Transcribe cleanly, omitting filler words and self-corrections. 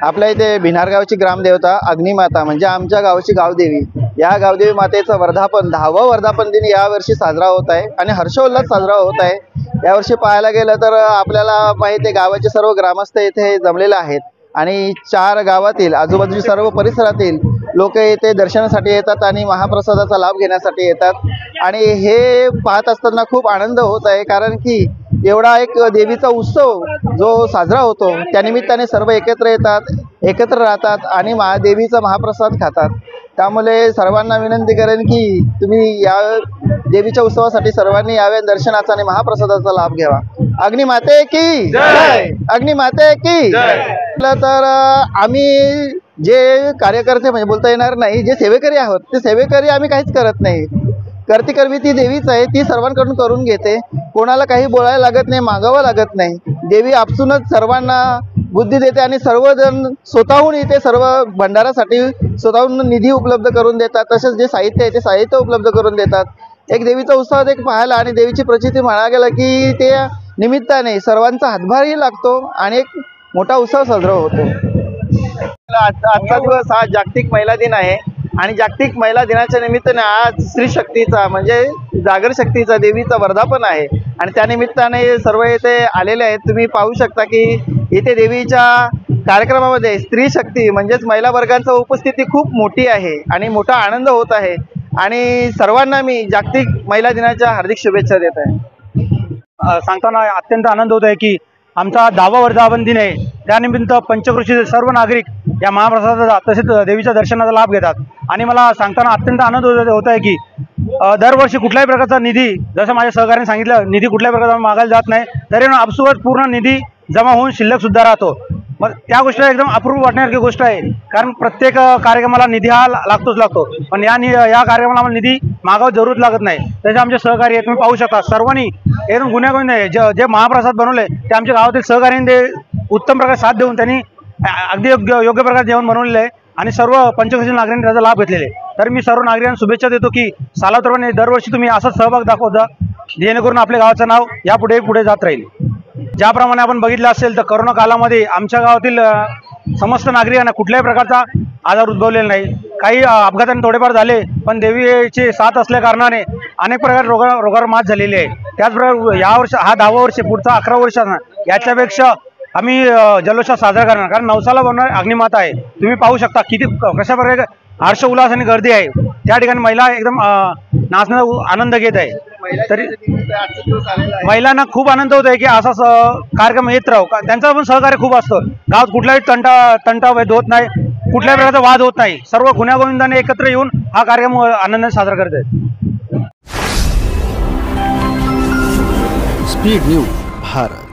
आपल्या इथे भिनार गावची ग्रामदेवता अग्निमाता म्हणजे आमच्या गावची गावदेवी, या गावदेवी मातेचं वर्धापन 10वं वर्धापन दिन यावर्षी साजरा होत आहे आणि हर्षोल्लास साजरा होत आहे। यावर्षी पाहायला गेलं तर आपल्याला माहिती आहे गावाचे सर्व ग्रामस्थ इथे जमलेले आहेत आणि 4 गावातील आजूबाजूच्या सर्व परिसरातील लोक इथे दर्शनासाठी येतात आणि महाप्रसादाचा लाभ घेण्यासाठी येतात आणि हे पाहत असताना खूप आनंद होत आहे, कारण की एवढा एक देवीचा उत्सव जो साजरा होतो त्यानिमित्ताने सर्व एकत्र येतात, एकत्र राहतात आणि देवीचा महाप्रसाद खातात। त्यामुळे सर्वांना विनंती करेन की तुम्ही या देवीच्या उत्सवासाठी सर्वांनी यावे, दर्शनाचा आणि महाप्रसादाचा लाभ घ्यावा। अग्निमाते की जय, अग्निमाते की जय। तर आम्ही जे कार्यकर्ते म्हणजे बोलता येणार नाही, जे सेवेकरी आहोत ते सेवेकरी आम्ही काहीच करत नाही, करती करवी ती देवीच आहे, ती सर्वांकडून करून घेते, कोणाला काही बोलायला लागत नाही, मागावं लागत नाही। देवी आपसूनच सर्वांना बुद्धी देते आणि सर्वजण स्वतःहून इथे सर्व भंडारासाठी स्वतःहून निधी उपलब्ध करून देतात, तसेच जे साहित्य आहे ते साहित्य उपलब्ध करून देतात। एक देवीचा उत्सव एक पाहायला आणि देवीची प्रचिती म्हणायला गेलं की ते निमित्ताने सर्वांचा हातभारही लागतो आणि एक मोठा उत्सव साजरा होतो। आजचा दिवस हा जागतिक महिला दिन आहे आणि जागतिक महिला दिनाच्या निमित्ताने आज स्त्री शक्तीचा म्हणजे जागर शक्तीचा देवीचा वर्धापन आहे आणि त्यानिमित्ताने सर्व इथे आलेले आहेत। तुम्ही पाहू शकता की इथे देवीच्या कार्यक्रमामध्ये स्त्री शक्ती म्हणजेच महिला वर्गांची उपस्थिती खूप मोठी आहे आणि मोठा आनंद होत आहे आणि सर्वांना मी जागतिक महिला दिनाच्या हार्दिक शुभेच्छा देत आहे। सांगताना अत्यंत आनंद होत आहे की आमचा 10वा वर्धापन दिन आहे, त्यानिमित्त पंचक्रोशीचे सर्व नागरिक या महाप्रसादाचा तसेच देवीच्या दर्शनाचा लाभ घेतात आणि मला सांगताना अत्यंत आनंद होत आहे की दरवर्षी कुठल्याही प्रकारचा निधी, जसं माझ्या सहकार्याने सांगितलं, निधी कुठल्याही प्रकारचा मागायला जात नाही, तरी आपसुकच पूर्ण निधी जमा होऊन शिल्लक सुद्धा राहतो। मग त्या गोष्टीला एकदम अप्रूप वाटण्यासारखी गोष्ट आहे, कारण प्रत्येक कार्यक्रमाला निधी हा लागतो, पण या कार्यक्रमाला आम्हाला निधी मागावं जरूर लागत नाही। तसे आमचे सहकारी आहेत, तुम्ही पाहू शकता सर्वांनी एकदम गुन्हेगार नाही जे महाप्रसाद बनवले ते आमच्या गावातील सहकार्याने उत्तम प्रकारे साथ देऊन त्यांनी अगदी योग्य प्रकारे जेवण बनवलेलं आहे आणि सर्व पंचक्रोशी नागरिकांनी त्याचा लाभ घेतलेले। तर मी सर्व नागरिकांना शुभेच्छा देतो की सालाप्रमाणे दरवर्षी तुम्ही असाच सहभाग दाखवता, जेणेकरून आपल्या गावाचं नाव यापुढे पुढे जात राहील। ज्याप्रमाणे आपण बघितलं असेल तर कोरोना कालामध्ये आमच्या गावातील समस्त नागरिकांना कुठल्याही प्रकारचा आजार उद्भवलेला नाही, काही अपघाताने थोडेफार झाले, पण देवीची साथ असल्या कारणाने अनेक प्रकारे रोगावर मात झालेली आहे। त्याचप्रकारे यावर्षी हा 10वा वर्ष, पुढचा 11 वर्षांना याच्यापेक्षा आम्ही जल्लोषात साजरा करणार, कारण नवसाला बनणार अग्निमाता आहे। तुम्ही पाहू शकता किती कशा प्रकारे हर्ष उल्हास आणि गर्दी आहे, त्या ठिकाणी महिला एकदम नाचण्याचा आनंद घेत आहे। तरी महिलांना खूप आनंद होत आहे की असा कार्यक्रम येत राहू त्यांचं पण सहकार्य खूप असतं. गावात कुठलाही तंटा होत नाही, कुठल्याही प्रकारचा वाद होत नाही. सर्व गुण्यागोविंदाने एकत्र येऊन हा कार्यक्रम आनंदाने साजरा करत आहेत. Speed news Bharat.